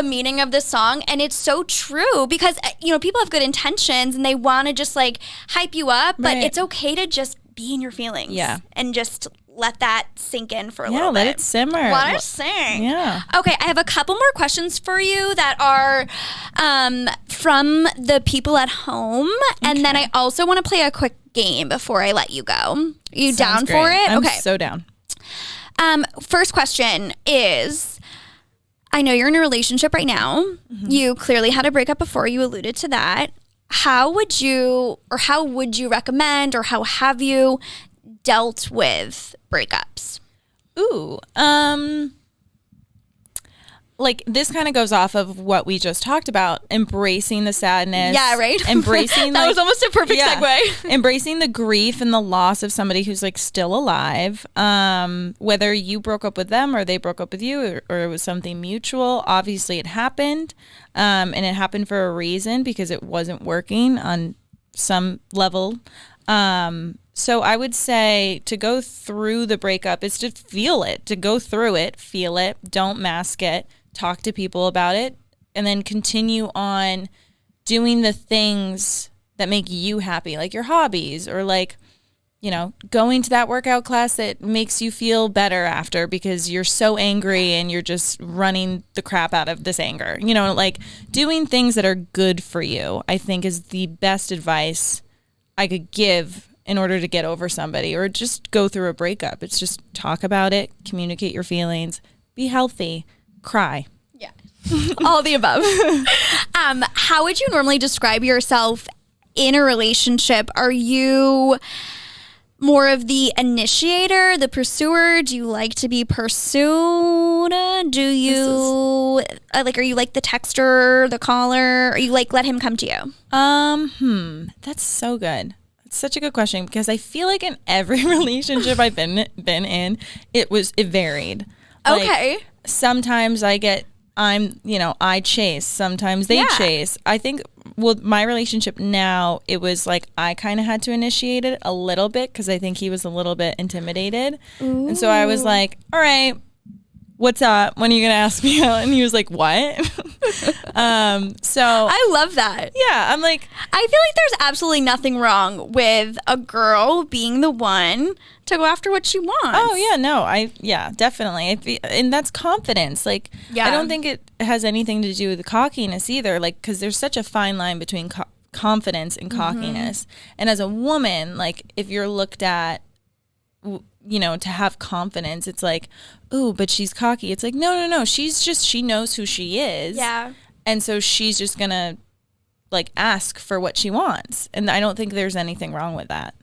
meaning of the song. And it's so true because, you know, people have good intentions and they want to just like hype you up, but it's okay to just be in your feelings. Yeah. And just let that sink in for a little bit.
Yeah, let it simmer.
Let it sing.
Yeah.
Okay, I have a couple more questions for you that are from the people at home. And then I also want to play a quick game before I let you go. Are you down for it?
I'm so down.
First question is, I know you're in a relationship right now. You clearly had a breakup before. You alluded to that. How would you recommend, or how have you dealt with breakups?
Ooh, like this kind of goes off of what we just talked about, embracing the sadness.
Yeah, right.
Embracing
that was almost a perfect segue.
Embracing the grief and the loss of somebody who's like still alive. Whether you broke up with them or they broke up with you, or it was something mutual. Obviously, it happened, and it happened for a reason because it wasn't working on some level. So I would say to go through the breakup is to feel it, to go through it, feel it, don't mask it, talk to people about it, and then continue on doing the things that make you happy, like your hobbies, or like, you know, going to that workout class that makes you feel better after because you're so angry and you're just running the crap out of this anger. You know, like doing things that are good for you, I think is the best advice I could give in order to get over somebody or just go through a breakup. It's just talk about it, communicate your feelings, be healthy, cry.
Yeah. All the above. How would you normally describe yourself in a relationship? Are you more of the initiator, the pursuer? Do you like to be pursued? Do you are you like the texter, the caller? Or you like let him come to you?
That's so good. It's such a good question because I feel like in every relationship I've been in, it varied.
Okay.
Like, sometimes I chase, sometimes they chase. I think with my relationship now, it was like I kind of had to initiate it a little bit because I think he was a little bit intimidated. Ooh. And so I was like, all right, what's up? When are you going to ask me out? And he was like, what? So
I love that.
Yeah. I'm like,
I feel like there's absolutely nothing wrong with a girl being the one to go after what she wants.
Oh yeah. No, definitely. And that's confidence. Like, I don't think it has anything to do with cockiness either. Like, cause there's such a fine line between confidence and cockiness. And as a woman, like if you're looked at, you know, to have confidence, it's like, ooh, but she's cocky. It's like, no. She knows who she is. Yeah. And so she's just going to like ask for what she wants. And I don't think there's anything wrong with that.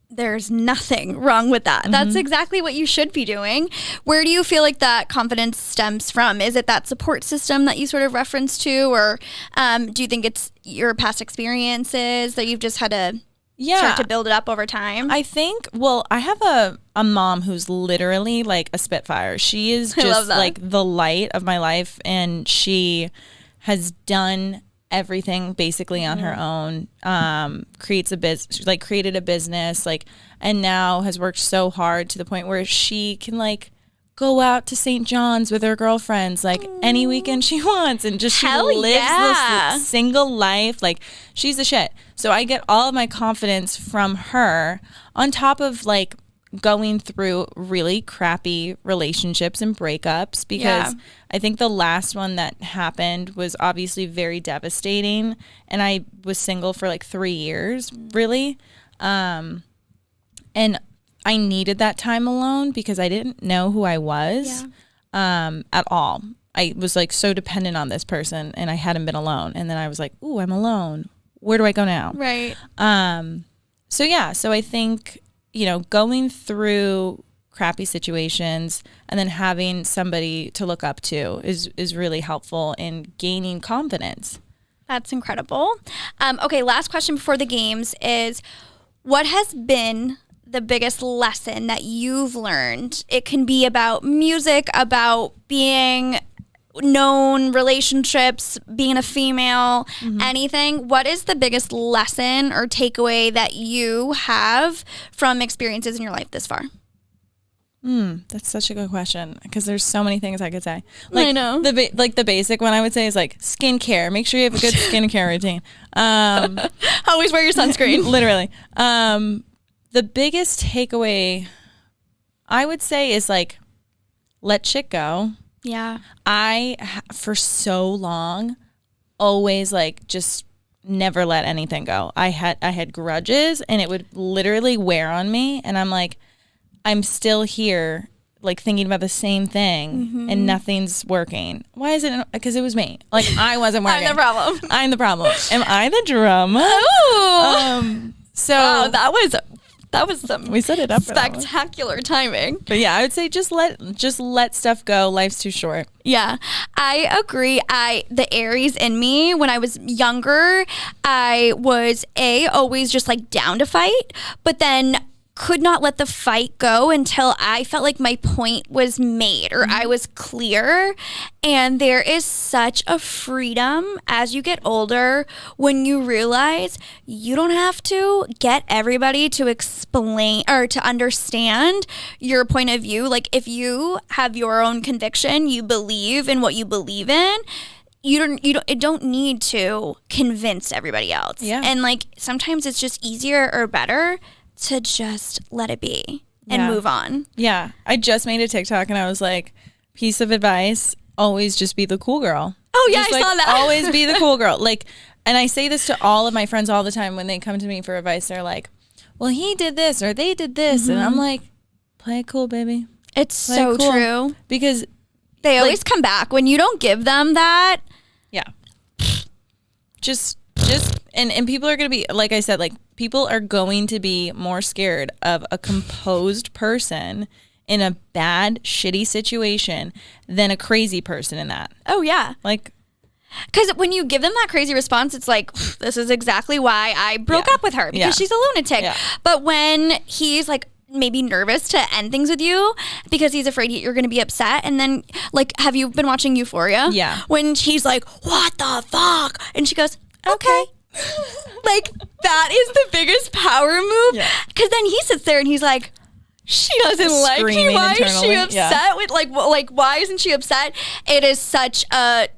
There's nothing wrong with that. That's exactly what you should be doing. Where do you feel like that confidence stems from? Is it that support system that you sort of referenced to? Or do you think it's your past experiences that you've just had to start to build it up over time?
I think, well, I have a mom who's literally like a spitfire. She is just like the light of my life, and she has done everything basically on her own. Created a business, like, and now has worked so hard to the point where she can like go out to St. John's with her girlfriends like any weekend she wants, and just she lives this single life. Like, she's the shit. So I get all of my confidence from her, on top of like going through really crappy relationships and breakups, because I think the last one that happened was obviously very devastating, and I was single for like 3 years really, and I needed that time alone because I didn't know who I was at all. I was like so dependent on this person, and I hadn't been alone. And then I was like, ooh, I'm alone. Where do I go now?
Right.
So I think, going through crappy situations and then having somebody to look up to is really helpful in gaining confidence.
That's incredible. Okay, last question before the games is, what has been the biggest lesson that you've learned? It can be about music, about being known, relationships, being a female, anything. What is the biggest lesson or takeaway that you have from experiences in your life this far?
That's such a good question because there's so many things I could say. Like,
I know.
The basic one I would say is like skincare. Make sure you have a good skincare routine.
Always wear your sunscreen.
Literally. The biggest takeaway I would say is like, let shit go.
Yeah.
For so long, always like just never let anything go. I had grudges and it would literally wear on me. And I'm like, I'm still here, like thinking about the same thing and nothing's working. Why is it? Because it was me. Like I wasn't working.
I'm the problem.
I'm the problem. Am I the drama?
Oh.
So
that was some
we set it up
spectacular timing.
But yeah, I would say just let stuff go. Life's too short.
Yeah, I agree. The Aries in me, when I was younger, I was always just like down to fight, but then could not let the fight go until I felt like my point was made or I was clear. And there is such a freedom as you get older when you realize you don't have to get everybody to explain or to understand your point of view. Like if you have your own conviction, you believe in what you believe in, you don't need to convince everybody else.
Yeah.
And like sometimes it's just easier or better to just let it be and move on.
Yeah. I just made a TikTok and I was like, piece of advice, always just be the cool girl.
Oh yeah,
just,
I saw that.
Always be the cool girl. Like, and I say this to all of my friends all the time when they come to me for advice. They're like, well, he did this or they did this. And I'm like, play it cool, baby.
It's
Play
so
it cool.
true.
Because
they always come back when you don't give them that.
Yeah. Just and people are going to be, like I said, like people are going to be more scared of a composed person in a bad, shitty situation than a crazy person in that.
Oh yeah.
Like,
because when you give them that crazy response, it's like, this is exactly why I broke up with her because she's a lunatic. Yeah. But when he's like maybe nervous to end things with you because he's afraid you're going to be upset. And then like, have you been watching Euphoria?
Yeah.
When he's like, what the fuck? And she goes, okay. Like that is the biggest power move. Because then he sits there and he's like, she doesn't like me. Why is she upset with like why isn't she upset? It is such a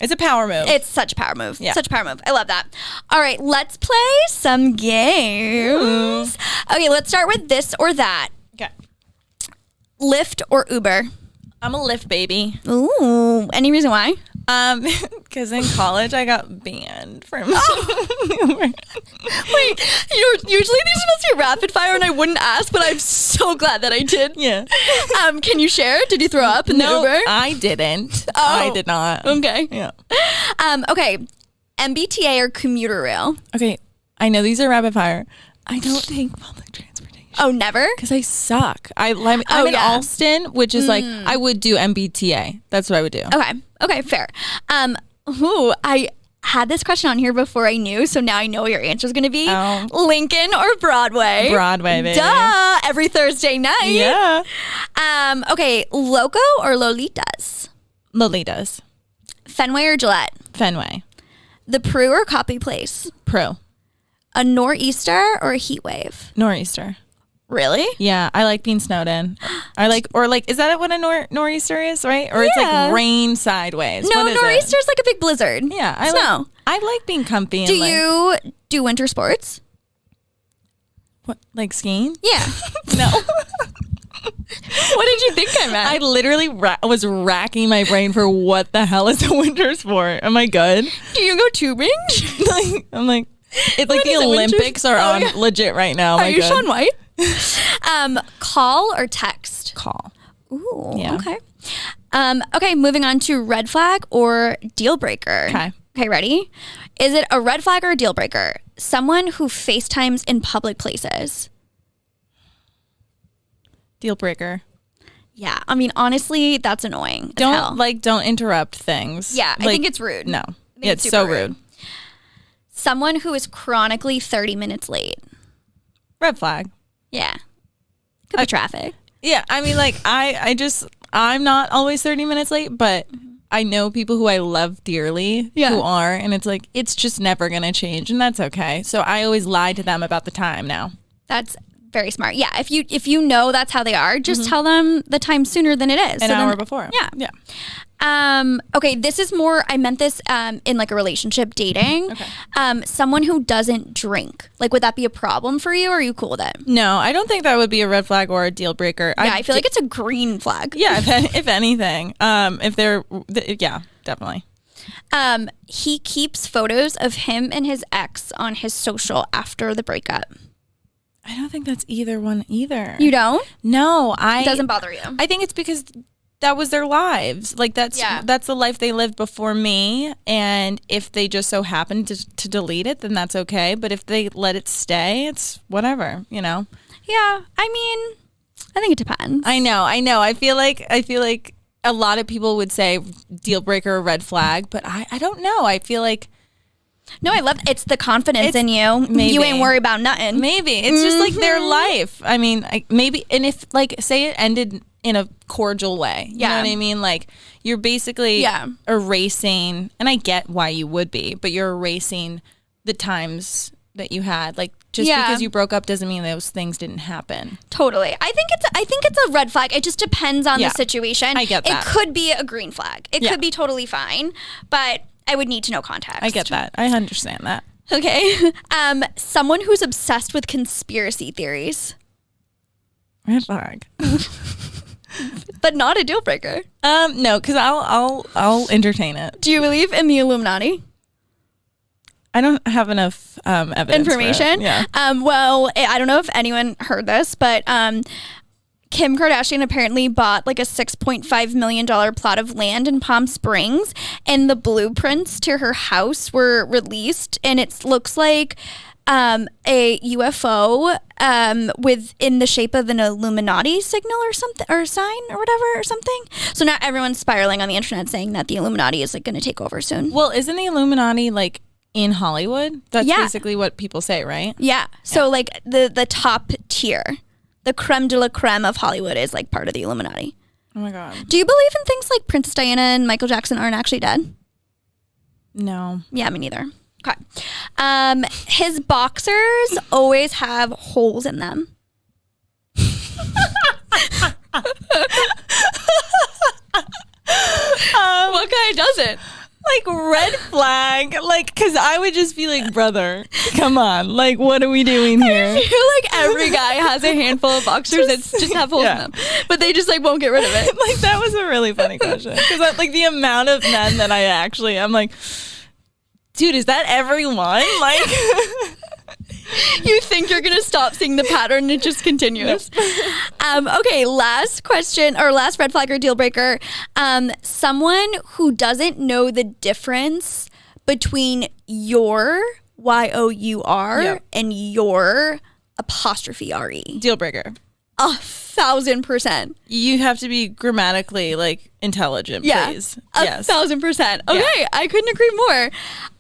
it's
a power move.
It's such a power move. Yeah. Such a power move. I love that. All right, let's play some games. Okay, let's start with this or that.
Okay.
Lyft or Uber?
I'm a Lyft baby.
Ooh, any reason why?
Because in college I got banned from.
Wait, usually these are supposed to be rapid fire, and I wouldn't ask, but I'm so glad that I did.
Yeah.
Can you share? Did you throw up in the Uber?
I didn't. Oh. I did not.
Okay.
Yeah.
Okay. MBTA or commuter rail?
Okay. I know these are rapid fire. I don't take public transportation.
Oh, never?
Because I suck. I'm in Alston, which is like, I would do MBTA. That's what I would do.
Okay, fair. I had this question on here before I knew, so now I know what your answer is going to be. Oh. Lincoln or Broadway?
Broadway, baby.
Duh! Every Thursday night.
Yeah.
Okay, Loco or Lolitas?
Lolitas.
Fenway or Gillette?
Fenway.
The Prue or Copy Place?
Prue.
A nor'easter or a heat wave?
Nor'easter.
Really?
Yeah, I like being snowed in. Is that what a nor'easter is, right? Or it's like rain sideways.
No, nor'easter's like a big blizzard.
Yeah,
I
like being comfy.
Do you do winter sports?
What, like skiing?
Yeah.
No.
What did you think I meant?
I literally was racking my brain for what the hell is a winter sport. Am I good?
Do you go tubing?
I'm like, it's like the Olympics are on legit right now.
Are you Shaun White? Call or text?
Call.
Ooh, yeah. Okay. Okay, moving on to red flag or deal breaker.
Okay.
Okay, ready? Is it a red flag or a deal breaker? Someone who FaceTimes in public places.
Deal breaker.
Yeah, I mean, honestly, that's annoying.
Don't interrupt things.
Yeah, I think it's rude.
No, it's so rude.
Someone who is chronically 30 minutes late.
Red flag.
Yeah. Could be traffic.
Yeah, I mean, like, I'm not always 30 minutes late, but I know people who I love dearly who are, and it's like, it's just never going to change, and that's okay. So I always lie to them about the time now.
That's very smart. Yeah, if you know that's how they are, just tell them the time sooner than it is.
An hour before.
Yeah. Okay, this is more, I meant this in like a relationship, dating.
Okay.
Someone who doesn't drink. Like, would that be a problem for you, or are you cool with it?
No, I don't think that would be a red flag or a deal breaker.
Yeah, I feel like it's a green flag.
Yeah, if anything. Yeah, definitely.
He keeps photos of him and his ex on his social after the breakup.
I don't think that's either one either.
You don't?
No,
It doesn't bother you.
I think it's because that was their lives. Like, that's the life they lived before me. And if they just so happen to delete it, then that's okay. But if they let it stay, it's whatever, you know?
Yeah. I mean, I think it depends.
I know. I feel like a lot of people would say deal breaker or red flag, but I don't know. I feel like,
no, I love it's the confidence in you.
Maybe.
You ain't worried about nothing.
Maybe. It's just like their life. I mean, maybe, and if, like, say it ended in a cordial way. You know what I mean? Like, you're basically erasing, and I get why you would be, but you're erasing the times that you had. Like, just because you broke up doesn't mean those things didn't happen.
Totally. I think it's a red flag. It just depends on the situation.
I get that.
It could be a green flag. It could be totally fine, but I would need to know context.
I get that. I understand that.
Okay. Someone who's obsessed with conspiracy theories.
Red flag.
But not a deal breaker.
No, because I'll entertain it.
Do you believe in the Illuminati?
I don't have enough evidence.
Information.
Yeah.
Well, I don't know if anyone heard this, but Kim Kardashian apparently bought like a $6.5 million plot of land in Palm Springs, and the blueprints to her house were released, and it looks like a UFO in the shape of an Illuminati signal or something, or sign or whatever or something. So now everyone's spiraling on the internet saying that the Illuminati is like going to take over soon.
Well, isn't the Illuminati like in Hollywood? That's basically what people say, right?
Yeah. So like the top tier, the creme de la creme of Hollywood is like part of the Illuminati.
Oh my God.
Do you believe in things like Princess Diana and Michael Jackson aren't actually dead?
No.
Yeah, me neither. Okay. His boxers always have holes in them. What guy doesn't?
Like, red flag, like, because I would just be like, brother, come on, like, what are we doing here?
I feel like every guy has a handful of boxers that just have holes in them, but they just like won't get rid of it.
Like, that was a really funny question, because like the amount of men that I'm like, dude, is that everyone? Like,
you think you're gonna stop seeing the pattern and it just continues. Okay, last question, or last red flag or deal breaker. Someone who doesn't know the difference between your YOUR and your apostrophe RE.
Deal breaker.
1,000%.
You have to be grammatically like intelligent, please.
Yes. 1,000%. Okay, I couldn't agree more.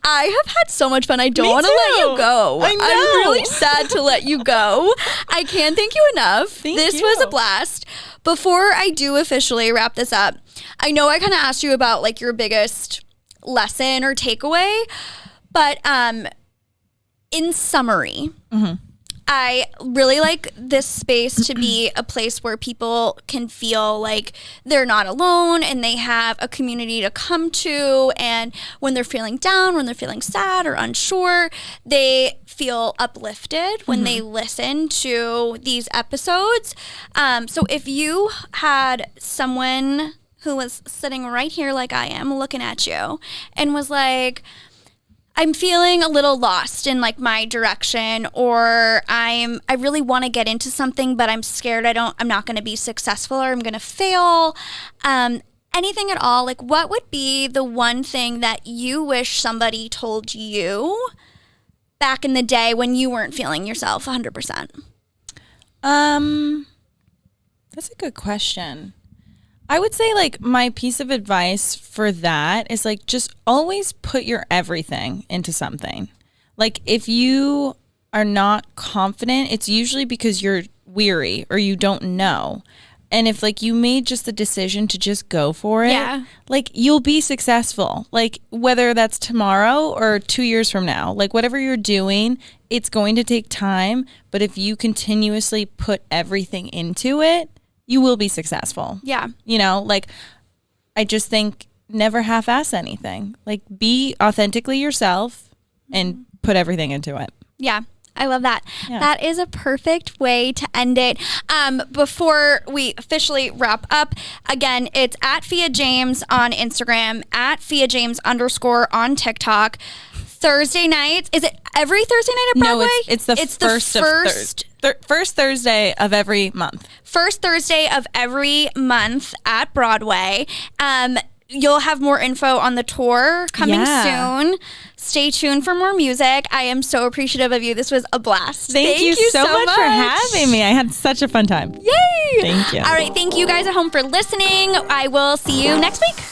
I have had so much fun. I don't want to let you go.
I know.
I'm really sad to let you go. I can't thank you enough. This was a blast. Before I do officially wrap this up, I know I kind of asked you about like your biggest lesson or takeaway, but in summary, I really like this space to be a place where people can feel like they're not alone and they have a community to come to. And when they're feeling down, when they're feeling sad or unsure, they feel uplifted when they listen to these episodes. So if you had someone who was sitting right here like I am looking at you and was like, I'm feeling a little lost in like my direction, or I really want to get into something, but I'm scared I'm not going to be successful, or I'm going to fail. anything at all, like what would be the one thing that you wish somebody told you back in the day when you weren't feeling yourself 100%?
That's a good question. I would say like my piece of advice for that is like just always put your everything into something. Like if you are not confident, it's usually because you're weary or you don't know. And if like you made just the decision to just go for it, like you'll be successful. Like whether that's tomorrow or 2 years from now, like whatever you're doing, it's going to take time. But if you continuously put everything into it, you will be successful.
Yeah.
You know, like I just think never half-ass anything. Like be authentically yourself and put everything into it.
Yeah. I love that.
Yeah.
That is a perfect way to end it. Before we officially wrap up, again, it's at Fia James on Instagram, at Fia James _ on TikTok. Thursday nights. Is it every Thursday night at Broadway?
No, it's the first Thursday of every month.
First Thursday of every month at Broadway. You'll have more info on the tour coming soon. Stay tuned for more music. I am so appreciative of you. This was a blast.
Thank you so much for having me. I had such a fun time.
Yay!
Thank you.
All right. Thank you guys at home for listening. I will see you next week.